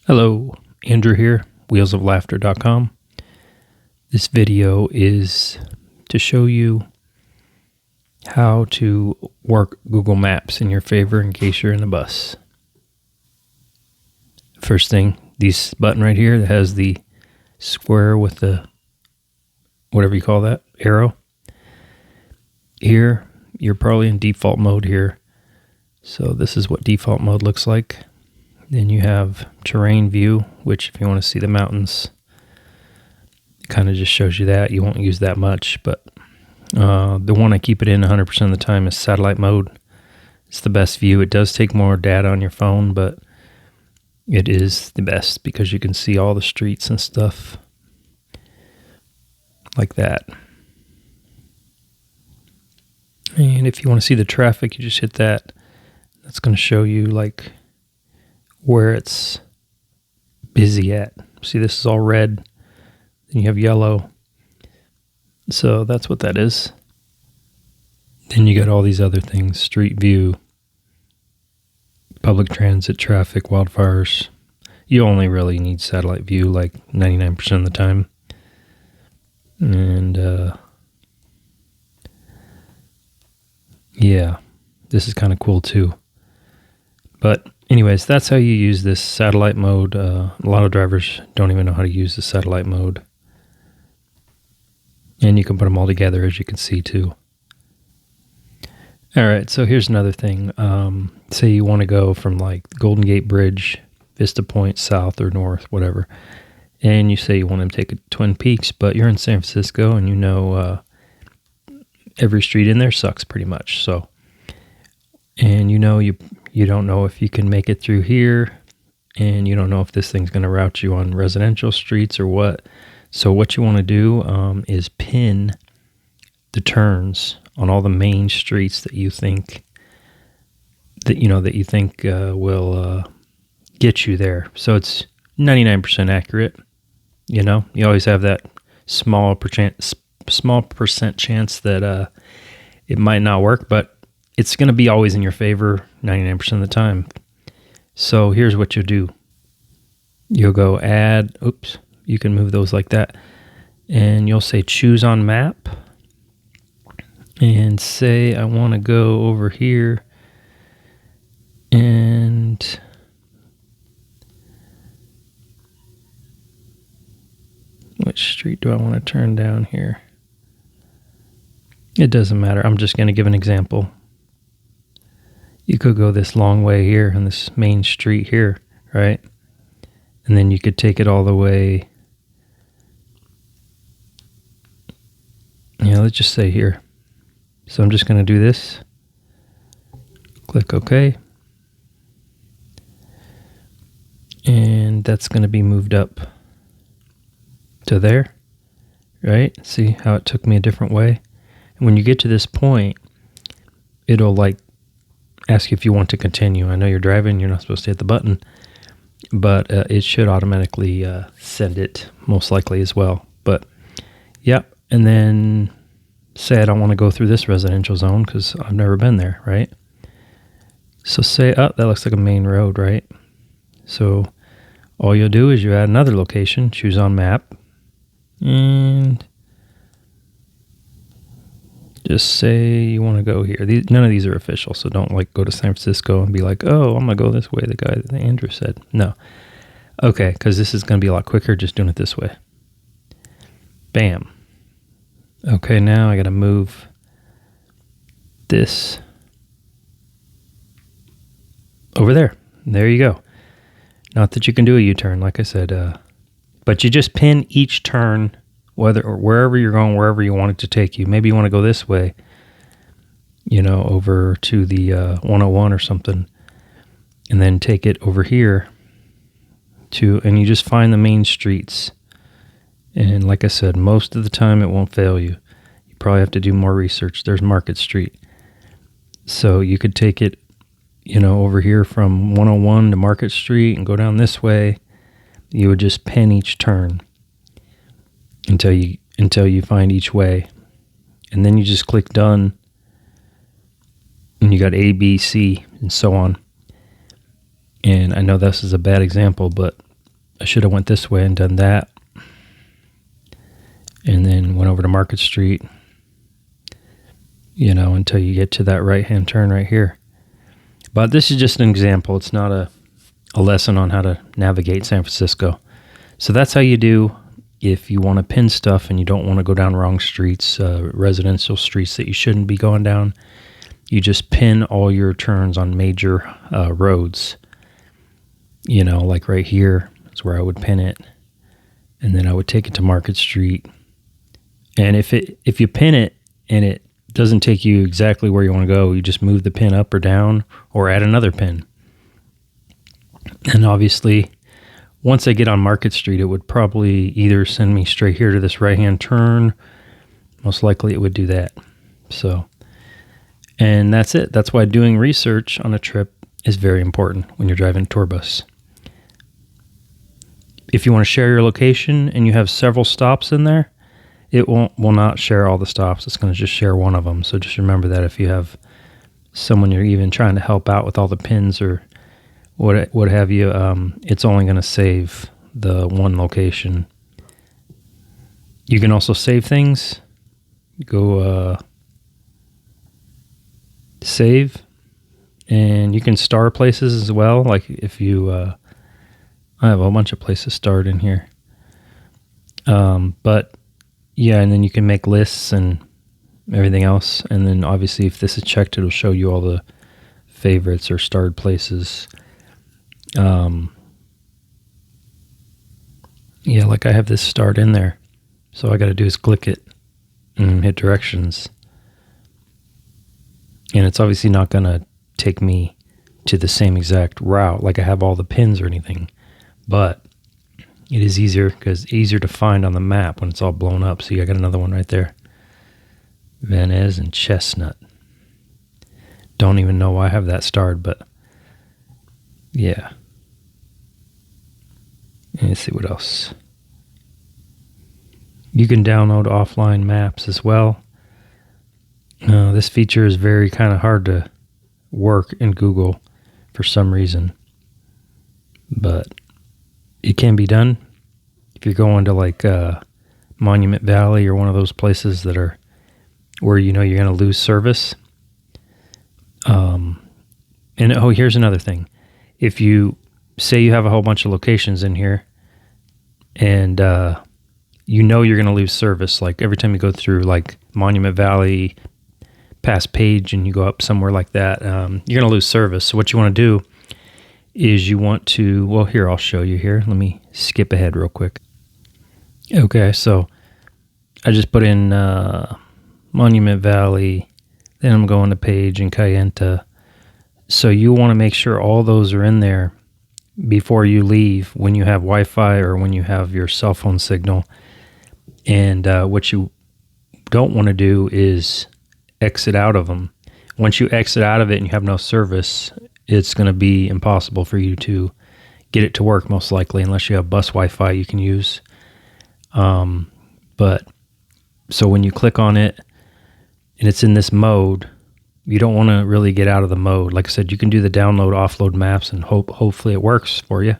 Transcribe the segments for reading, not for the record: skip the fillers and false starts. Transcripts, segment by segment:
Hello, Andrew here, wheelsoflaughter.com. This video is to show you how to work Google Maps in your favor in case you're in the bus. First thing, this button right here that has the square with the, whatever you call that, arrow. Here, you're probably in default mode here. So this is what default mode looks like. Then you have terrain view, which if you want to see the mountains, it kind of just shows you that. You won't use that much, but the one I keep it in 100% of the time is satellite mode. It's the best view. It does take more data on your phone, but it is the best because you can see all the streets and stuff like that. And if you want to see the traffic, you just hit that. That's going to show you like where it's busy at. See, this is all red. Then you have yellow. So that's what that is. Then you got all these other things: street view, public transit, traffic, wildfires. You only really need satellite view like 99% of the time. And yeah, this is kind of cool too. But anyways, that's how you use this satellite mode. A lot of drivers don't even know how to use the satellite mode. And you can put them all together, as you can see too. All right, so here's another thing. Say you want to go from like Golden Gate Bridge, Vista Point, south or north, whatever. And you say you want to take a Twin Peaks, but you're in San Francisco and you know every street in there sucks pretty much. So, and you know you don't know if you can make it through here, and you don't know if this thing's going to route you on residential streets or what. So what you want to do is pin the turns on all the main streets that you think will get you there. So it's 99% accurate. You know, you always have that small percent chance that it might not work, but it's going to be always in your favor 99% of the time. So here's what you'll do. You'll go add, you can move those like that. And you'll say choose on map. And say I want to go over here. And which street do I want to turn down here? It doesn't matter. I'm just going to give an example. You could go this long way here on this main street here, right? And then you could take it all the way. Yeah, let's just say here. So I'm just going to do this. Click OK. And that's going to be moved up to there, right? See how it took me a different way? And when you get to this point, it'll like ask you if you want to continue. I know you're driving, you're not supposed to hit the button, but it should automatically send it most likely as well. But yeah, and then say I don't want to go through this residential zone because I've never been there, right? So say, that looks like a main road, right? So all you'll do is you add another location, choose on map, and just say you want to go here. None of these are official, so don't like go to San Francisco and be like, oh, I'm going to go this way, the guy that Andrew said. No. Okay, because this is going to be a lot quicker just doing it this way. Bam. Okay, now I got to move this over there. There you go. Not that you can do a U-turn, like I said, but you just pin each turn, wherever you're going, wherever you want it to take you. Maybe you want to go this way, over to the 101 or something, and then take it over here and you just find the main streets. And like I said, most of the time it won't fail you. You probably have to do more research. There's Market Street. So you could take it, over here from 101 to Market Street and go down this way. You would just pin each turn until you find each way. And then you just click done. And you got A, B, C, and so on. And I know this is a bad example, but I should have went this way and done that. And then went over to Market Street, until you get to that right-hand turn right here. But this is just an example. It's not a lesson on how to navigate San Francisco. So that's how you do if you want to pin stuff and you don't want to go down wrong streets, residential streets that you shouldn't be going down. You just pin all your turns on major roads. Like right here is where I would pin it. And then I would take it to Market Street. And if you pin it and it doesn't take you exactly where you want to go, you just move the pin up or down or add another pin. And obviously, once I get on Market Street, it would probably either send me straight here to this right-hand turn. Most likely it would do that. So, and that's it. That's why doing research on a trip is very important when you're driving a tour bus. If you want to share your location and you have several stops in there, it will not share all the stops. It's going to just share one of them. So just remember that if you have someone you're even trying to help out with all the pins or what have you, it's only going to save the one location. You can also save things. Go save, and you can star places as well. Like if you, I have a bunch of places starred in here. But yeah, and then you can make lists and everything else. And then obviously if this is checked, it'll show you all the favorites or starred places. Yeah, like I have this starred in there. So all I got to do is click it and hit directions. And it's obviously not going to take me to the same exact route like I have all the pins or anything. But it is easier because easier to find on the map when it's all blown up. See, I got another one right there. Van Ness and Chestnut. Don't even know why I have that starred, but yeah. Let's see what else. You can download offline maps as well. This feature is very kind of hard to work in Google for some reason, but it can be done. If you're going to like Monument Valley or one of those places that are where you're going to lose service. And here's another thing. If you say you have a whole bunch of locations in here and you're going to lose service, like every time you go through like Monument Valley, past Page, and you go up somewhere like that, you're going to lose service. So what you want to do is you want to, well, here, I'll show you here. Let me skip ahead real quick. Okay, so I just put in Monument Valley, then I'm going to Page and Kayenta. So you want to make sure all those are in there before you leave when you have Wi-Fi or when you have your cell phone signal. And what you don't want to do is exit out of them. Once you exit out of it and you have no service, it's going to be impossible for you to get it to work, most likely, unless you have bus Wi-Fi you can use. But so when you click on it and it's in this mode, you don't want to really get out of the mode. Like I said, you can do the download, offload maps and hopefully it works for you.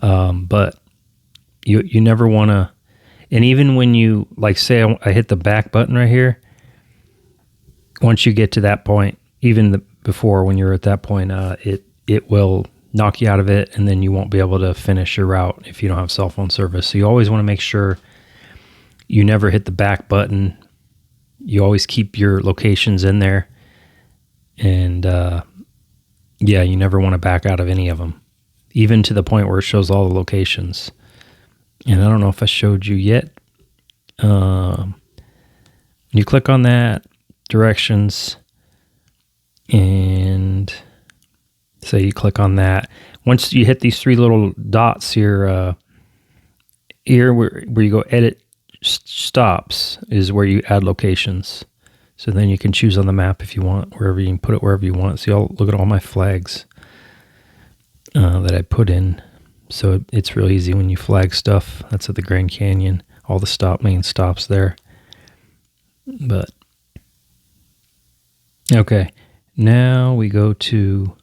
But you never want to, and even when you, like say I hit the back button right here, once you get to that point, even before when you're at that point, it will knock you out of it, and then you won't be able to finish your route if you don't have cell phone service. So you always want to make sure you never hit the back button. You always keep your locations in there, and you never want to back out of any of them, even to the point where it shows all the locations. And I don't know if I showed you yet. You click on that, directions, and say you click on that. Once you hit these three little dots here, where you go edit stops is where you add locations. So then you can choose on the map if you want, wherever you can put it wherever you want. See, look at all my flags that I put in. So it's real easy when you flag stuff. That's at the Grand Canyon. All the main stops there. But okay, now we go to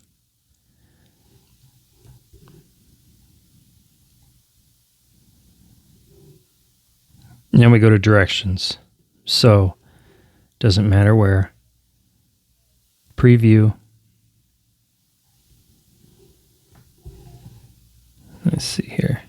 Now we go to directions. So, doesn't matter where. Preview. Let's see here.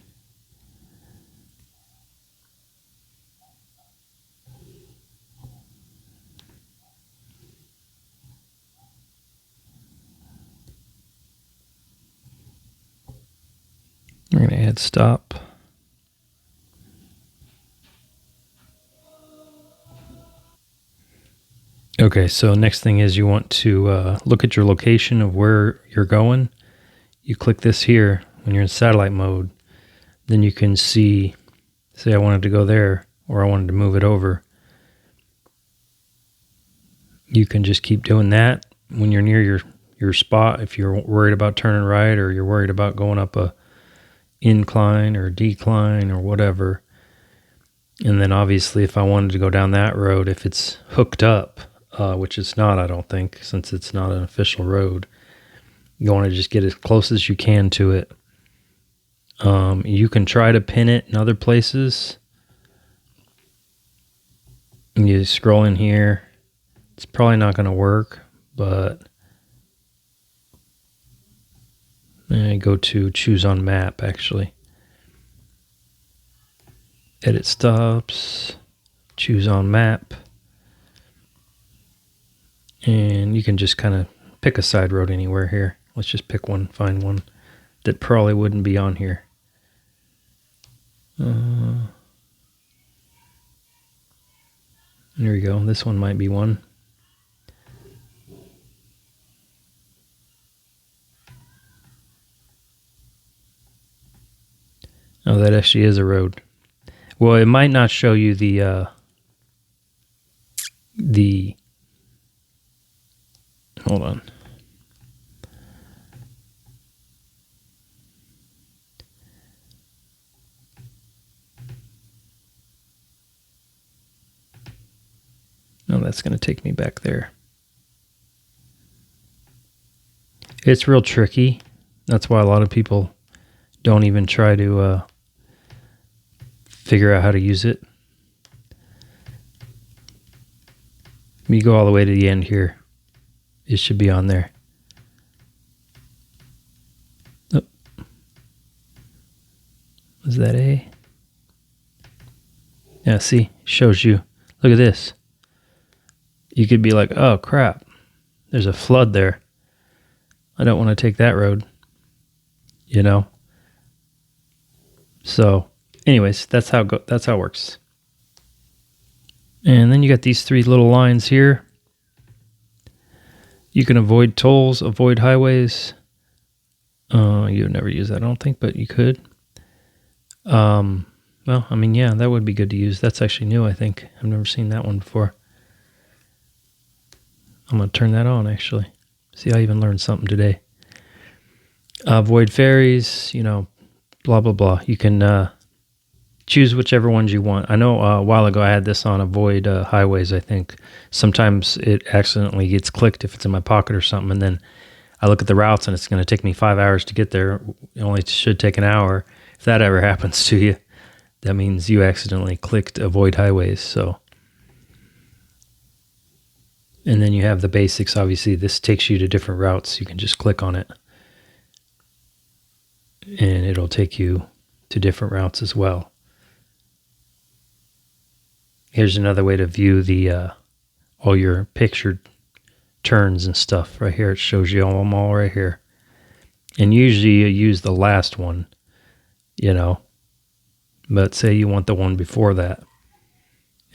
We're going to add stop. Okay, so next thing is you want to look at your location of where you're going. You click this here when you're in satellite mode. Then you can see, say I wanted to go there or I wanted to move it over. You can just keep doing that when you're near your spot. If you're worried about turning right or you're worried about going up a incline or decline or whatever. And then obviously if I wanted to go down that road, if it's hooked up, which it's not, I don't think, since it's not an official road, you want to just get as close as you can to it. You can try to pin it in other places. You scroll in here. It's probably not going to work, but I go to choose on map, actually. Edit stops, choose on map. And you can just kind of pick a side road anywhere here. Let's just pick one, find one that probably wouldn't be on here. There we go. This one might be one. Oh, that actually is a road. Well, it might not show you the hold on. No, that's going to take me back there. It's real tricky. That's why a lot of people don't even try to figure out how to use it. When you go all the way to the end here, it should be on there. Oh. Was that A? Yeah, see, shows you. Look at this. You could be like, oh crap, there's a flood there. I don't want to take that road, you know? So anyways, that's how it works. And then you got these three little lines here. You can avoid tolls, avoid highways. You would never use that, I don't think, but you could. Well, I mean, yeah, that would be good to use. That's actually new, I think. I've never seen that one before. I'm going to turn that on, actually. See, I even learned something today. Avoid ferries, you know, blah, blah, blah. You can choose whichever ones you want. I know a while ago I had this on avoid highways, I think. Sometimes it accidentally gets clicked if it's in my pocket or something, and then I look at the routes and it's going to take me 5 hours to get there. It only should take an hour. If that ever happens to you, that means you accidentally clicked avoid highways. So, and then you have the basics. Obviously, this takes you to different routes. You can just click on it, and it'll take you to different routes as well. Here's another way to view the all your pictured turns and stuff. Right here, it shows you them all right here. And usually you use the last one, you know. But say you want the one before that,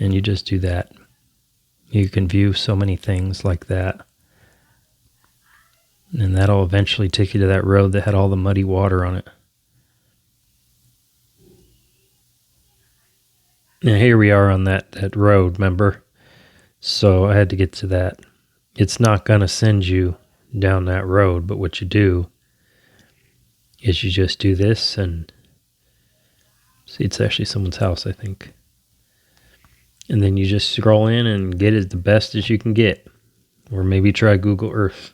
and you just do that. You can view so many things like that. And that'll eventually take you to that road that had all the muddy water on it. Now here we are on that road, remember? So I had to get to that. It's not going to send you down that road, but what you do is you just do this and see, it's actually someone's house, I think. And then you just scroll in and get it the best as you can get. Or maybe try Google Earth.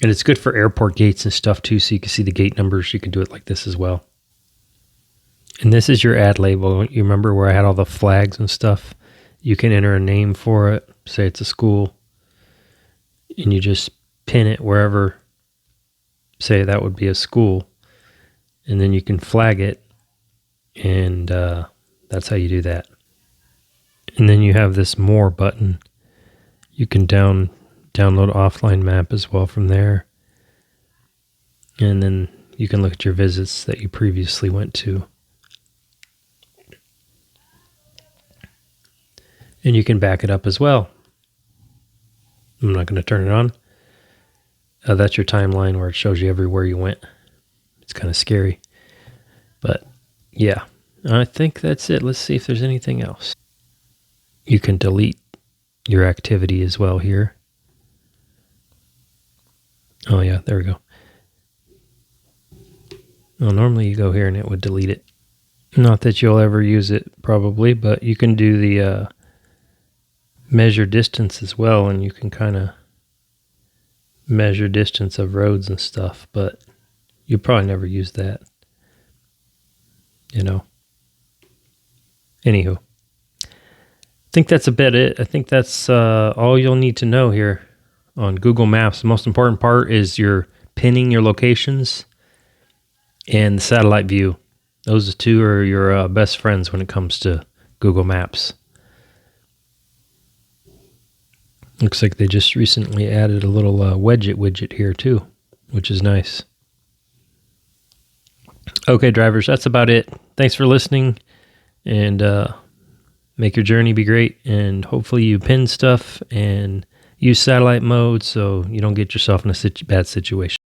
And it's good for airport gates and stuff too, so you can see the gate numbers. You can do it like this as well. And this is your ad label. You remember where I had all the flags and stuff? You can enter a name for it. Say it's a school. And you just pin it wherever, say that would be a school. And then you can flag it. And that's how you do that. And then you have this more button. You can download offline map as well from there. And then you can look at your visits that you previously went to. And you can back it up as well. I'm not going to turn it on. That's your timeline where it shows you everywhere you went. It's kind of scary. But yeah, I think that's it. Let's see if there's anything else. You can delete your activity as well here. Oh yeah, there we go. Well, normally you go here and it would delete it. Not that you'll ever use it probably, but you can do the measure distance as well, and you can kind of measure distance of roads and stuff, but you probably never use that, you know. Anywho, I think that's about it. I think that's all you'll need to know here on Google Maps. The most important part is you're pinning your locations and the satellite view. Those two are your best friends when it comes to Google Maps. Looks like they just recently added a little widget here too, which is nice. Okay, drivers, that's about it. Thanks for listening, and make your journey be great. And hopefully you pin stuff and use satellite mode so you don't get yourself in a bad situation.